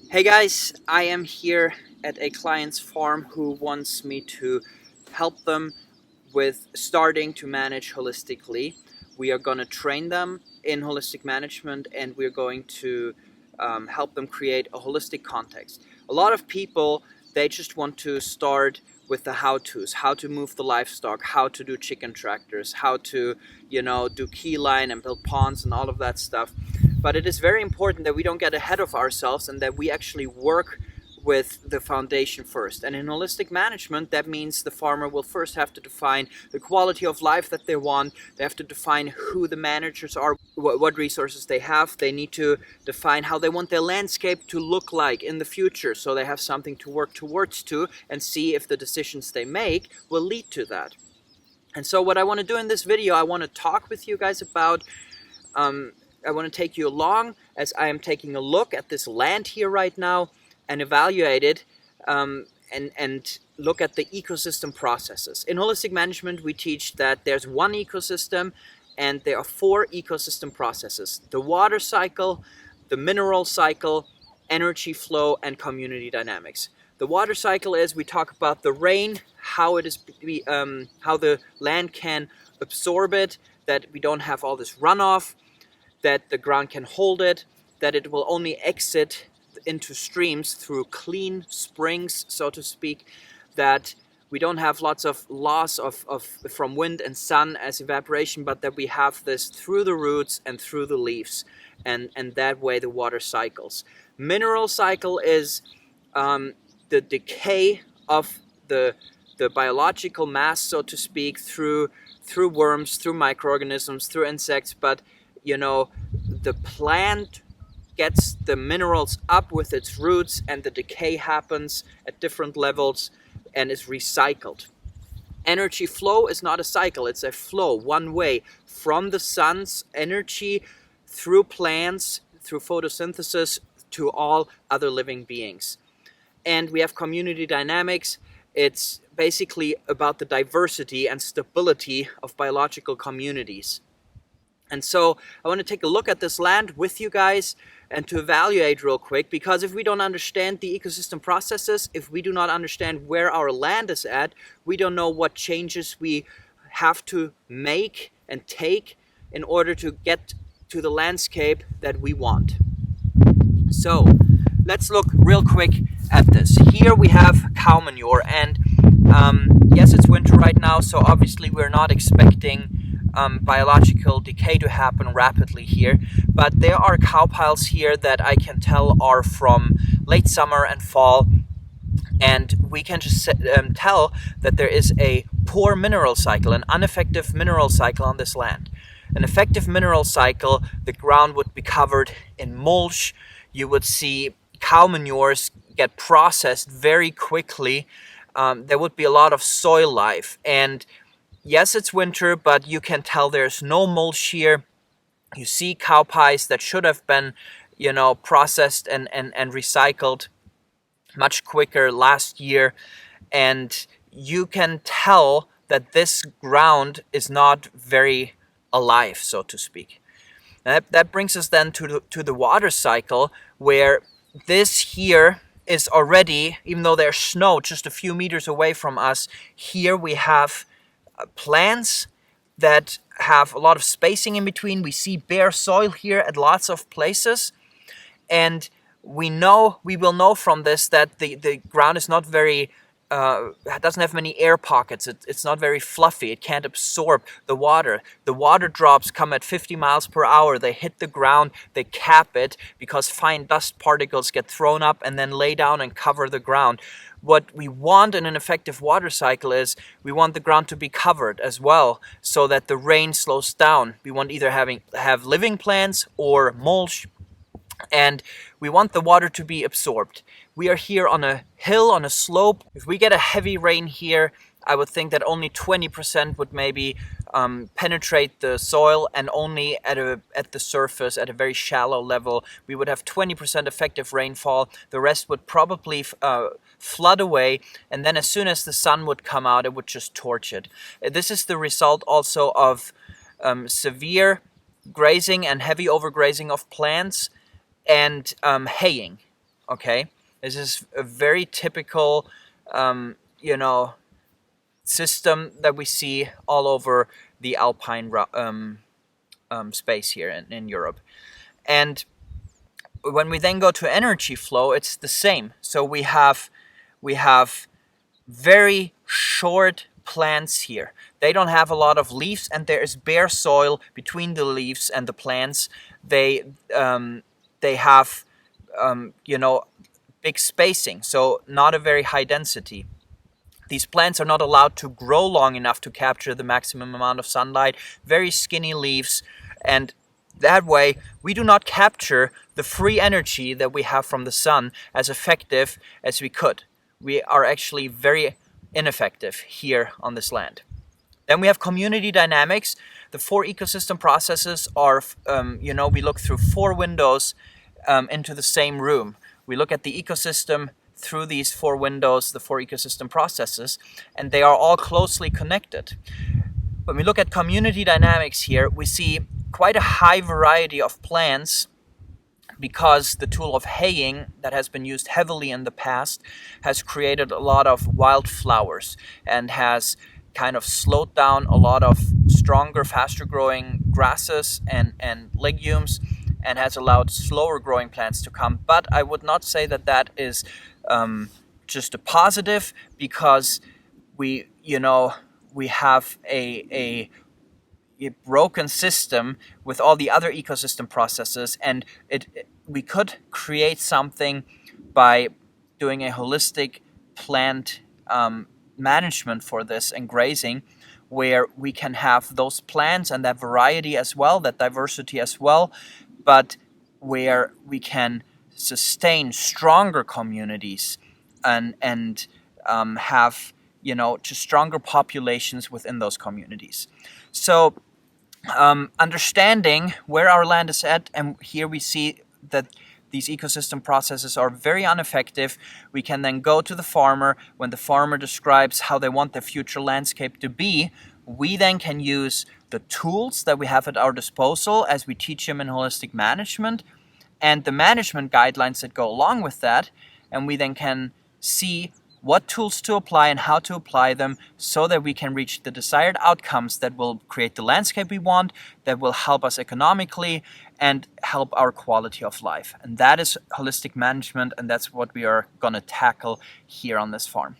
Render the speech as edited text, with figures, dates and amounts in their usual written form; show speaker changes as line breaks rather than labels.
Hey guys, I am here at a client's farm who wants me to help them with starting to manage holistically. We are going to train them in holistic management and we're going to help them create a holistic context. A lot of people, they just want to start with the how-tos, how to move the livestock, how to do chicken tractors, how to, do key line and build ponds and all of that stuff. But it is very important that we don't get ahead of ourselves and that we actually work with the foundation first. And in holistic management, that means the farmer will first have to define the quality of life that they want. They have to define who the managers are, what resources they have. They need to define how they want their landscape to look like in the future, so they have something to work towards to and see if the decisions they make will lead to that. And so what I want to do in this video, I want to talk with you guys about I want to take you along as I am taking a look at this land here right now and evaluate it and look at the ecosystem processes. In holistic management, we teach that there's one ecosystem and there are four ecosystem processes: the water cycle, the mineral cycle, energy flow, and community dynamics. The water cycle is, we talk about the rain, how the land can absorb it, that we don't have all this runoff, that the ground can hold it, that it will only exit into streams through clean springs, so to speak, that we don't have lots of loss from wind and sun as evaporation, but that we have this through the roots and through the leaves, and that way the water cycles. Mineral cycle is the decay of the biological mass, so to speak, through worms, through microorganisms, through insects, but the plant gets the minerals up with its roots and the decay happens at different levels and is recycled. Energy flow is not a cycle, it's a flow, one way, from the sun's energy through plants, through photosynthesis, to all other living beings. And we have community dynamics. It's basically about the diversity and stability of biological communities. And so I want to take a look at this land with you guys and to evaluate real quick, because if we don't understand the ecosystem processes, if we do not understand where our land is at, we don't know what changes we have to make and take in order to get to the landscape that we want. So let's look real quick at this. Here we have cow manure, and yes, it's winter right now, so obviously we're not expecting biological decay to happen rapidly here, but there are cow piles here that I can tell are from late summer and fall, and we can just tell that there is a poor mineral cycle, an ineffective mineral cycle on this land. An effective mineral cycle, the ground would be covered in mulch, you would see cow manures get processed very quickly, there would be a lot of soil life, and yes, it's winter, but you can tell there's no mulch here. You see cow pies that should have been, processed and recycled much quicker last year. And you can tell that this ground is not very alive, so to speak. And that brings us then to the water cycle, where this here is already, even though there's snow just a few meters away from us, here we have plants that have a lot of spacing in between. We see bare soil here at lots of places, and we will know from this that the ground is not very doesn't have many air pockets. It's not very fluffy. It can't absorb the water. The water drops come at 50 miles per hour. They hit the ground, they cap it, because fine dust particles get thrown up and then lay down and cover the ground. What we want in an effective water cycle is we want the ground to be covered as well, so that the rain slows down. We want either have living plants or mulch, and we want the water to be absorbed. We are here on a hill, on a slope. If we get a heavy rain here, I would think that only 20% would maybe penetrate the soil, and only at the surface, at a very shallow level, we would have 20% effective rainfall. The rest would probably flood away, and then as soon as the sun would come out, it would just torch it. This is the result also of severe grazing and heavy overgrazing of plants, and haying. Okay, this is a very typical, you know, system that we see all over the alpine space here in Europe. And when we then go to energy flow, it's the same. So we have very short plants here. They don't have a lot of leaves, and there is bare soil between the leaves and the plants. They have big spacing, so not a very high density. These plants are not allowed to grow long enough to capture the maximum amount of sunlight. Very skinny leaves, and that way we do not capture the free energy that we have from the sun as effective as we could. We are actually very ineffective here on this land. Then we have community dynamics. The 4 ecosystem processes are, we look through 4 windows into the same room. We look at the ecosystem through these 4 windows, the 4 ecosystem processes, and they are all closely connected. When we look at community dynamics here, we see quite a high variety of plants, because the tool of haying that has been used heavily in the past has created a lot of wildflowers and has kind of slowed down a lot of stronger, faster growing grasses and legumes, and has allowed slower growing plants to come. But I would not say that that is just a positive, because we have a broken system with all the other ecosystem processes, and we could create something by doing a holistic plant management for this and grazing, where we can have those plants and that variety as well, that diversity as well, but where we can sustain stronger communities and have just stronger populations within those communities. So understanding where our land is at, and here we see that these ecosystem processes are very ineffective. We can then go to the farmer. When the farmer describes how they want their future landscape to be, we then can use the tools that we have at our disposal as we teach him in holistic management, and the management guidelines that go along with that, and we then can see what tools to apply and how to apply them, so that we can reach the desired outcomes that will create the landscape we want, that will help us economically and help our quality of life. And that is holistic management, and that's what we are going to tackle here on this farm.